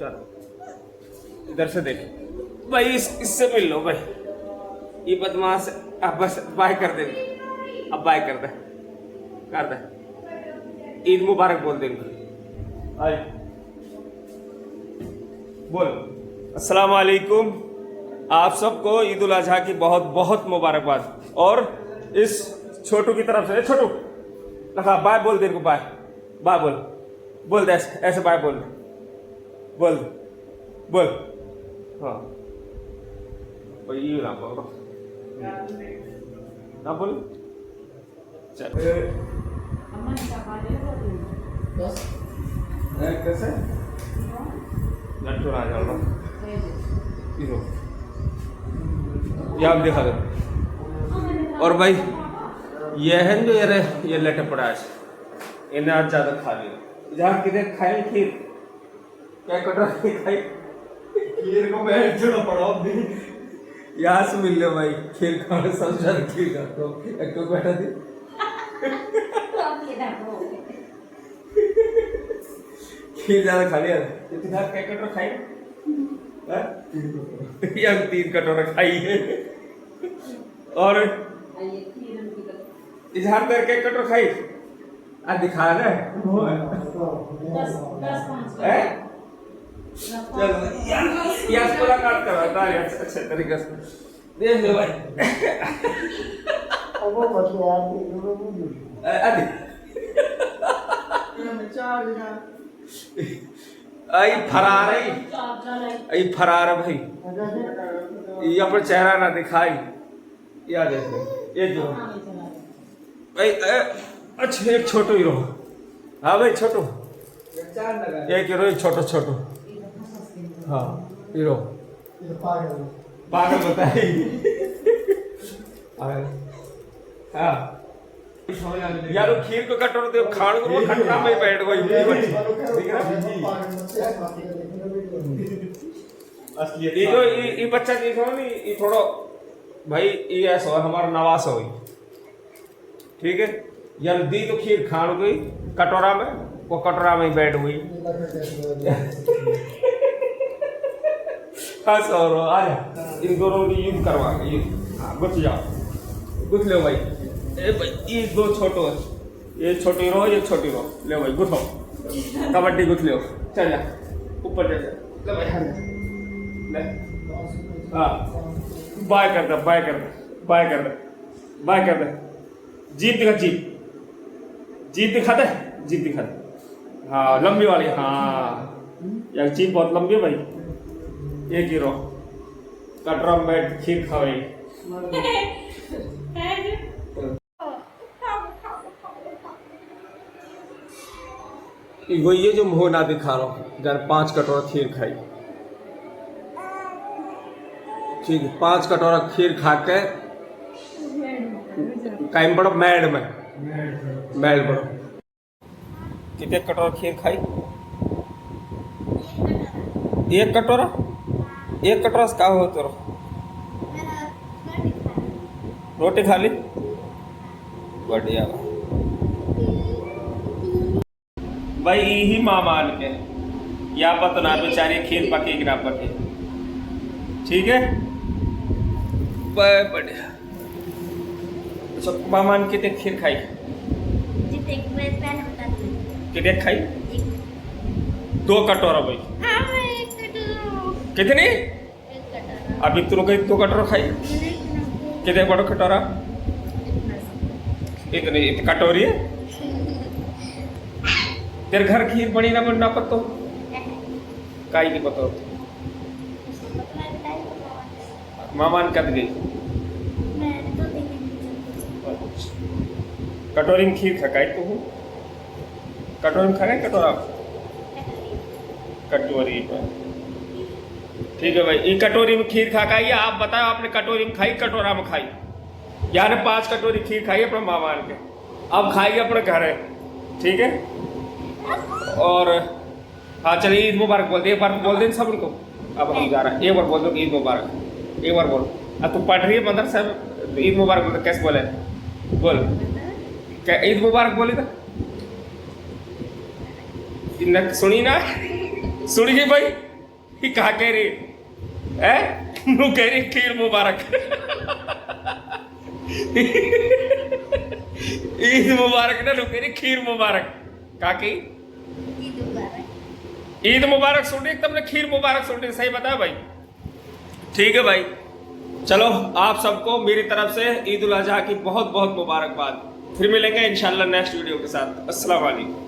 चलो इधर से देख भाई, इससे मिल लो भाई। ये बदमाश अब बस बाय कर दे, अब बाय कर दे, कर दे। ईद मुबारक बोल दे, आए बोल। अस्सलाम वालेकुम, आप सबको ईद उल अजहा की बहुत बहुत मुबारकबाद। और इस छोटू की तरफ से, छोटू लगा बाय बोल दे इनको, बाय बाय बोल दे, ऐसे बाय बोल बोल बोल। हाँ भाई ये ना बोलो ना बोल। चल कैसे लट्टू ना जाओ ये आप दिखा दो। और भाई ये है जो ये लटे पड़ा है, इन्हें आज ज्यादा खा लिया। जहाँ किधर खाए खीर, क्या कटरा खाई खीर को मैं जोड़ा पड़ा भी यहाँ से मिल लो भाई। खीर खाने सब ज्यादा खीर खाता हूँ, एक तो बैठा थी खीर ज्यादा खा लिया। इतना क्या कटोरा खाई या 3 कटोरा खाई है। और इजहार कर के कटोरा खाई आज दिखा रहे चलो यार मुलाकात करवाता है अच्छे तरीके से, देख लो भाई। आई फरार है, आई फरार है भाई। ये पर चेहरा ना दिखाई, या देखो ये जो भाई। अच्छा एक छोटो हीरो, हाँ भाई छोटो एक हीरो, एक छोटो छोटो, हाँ हीरो पागल बताए। हाँ यार खीर को कटोरा दे खान को खट्टा में बैठ गई असली। ये जो ये बच्चा देखो ना, ये थोड़ा भाई ये ऐसा हमारा नवास हो, ठीक है। यार दी तो खीर खान गई कटोरा में, वो कटोरा में बैठ हुई। इन दोनों की युद्ध करवा गुथ जाओ, गुथ लो भाई। ए भाई ये दो छोटो, ये छोटी रो, ये छोटी रो, ले भाई गुथो, कबड्डी गुथ लो। चल जा ऊपर जा, ले भाई ले। हाँ बाय कर दे, बाय कर दे, बाय कर दे, बाय कर दे। जीप दिखा, जीप दिखा दे, जीप दिखा दे। हाँ लंबी वाली, हाँ यार जीप बहुत लंबी है भाई। एक हीरो कटरा में बैठ खीर खावे। वो ये जो मुंह ना दिखा रहा हूँ, जरा 5 कटोरा खीर खाई, ठीक है। 5 कटोरा खीर खा के कायम बड़ो मैड में, मैड बड़ो। कितने कटोरा खीर खाई? 1 कटोरा, 1 कटोरा से क्या हो तो रोटी खा ली, बढ़िया भाई। यही माँ मान के या बतना बेचारी खीर पके कि ना पके, ठीक है बढ़िया। अच्छा माँ मान कितने खीर खाई? कितने खाई? 2 कटोरा भाई। कितनी? अभी तुम कहीं 2 कटोरा खाई? कितने बड़ो कटोरा? इतनी कटोरी है? तेरे घर खीर बनी ना बनना पतो काई की पतो मामान कद गई कटोरी में खीर खकाई तो हूँ, कटोरी में खाए कटोरा कटोरी पर, ठीक है भाई। ये कटोरी में खीर खा खाई, आप बताओ आपने कटोरी में खाई कटोरा में खाई? यार 5 कटोरी खीर खाई अपने मामान के, अब खाइए अपने घर है, ठीक है। और हाँ चलिए ईद मुबारक बोल दे, एक बार बोल दे सब उनको। अब हम जा रहे हैं, एक बार बोल दो ईद मुबारक, एक बार बोल। अब तू पढ़ रही है मदरसा में, ईद मुबारक बोल, कैसे बोले बोल, क्या ईद मुबारक बोली था? सुनी ना, सुनी भाई। ये कहा कह रही है नू कह रही खीर मुबारक ईद मुबारक ना नू कह रही खीर मुबारक काकी ईद मुबारक सुनी तुमने खीर मुबारक सुनी सही बताया भाई। ठीक है भाई, चलो आप सबको मेरी तरफ से ईद उल अजहा की बहुत बहुत मुबारकबाद। फिर मिलेंगे इंशाल्लाह नेक्स्ट वीडियो के साथ। अस्सलाम वालेकुम।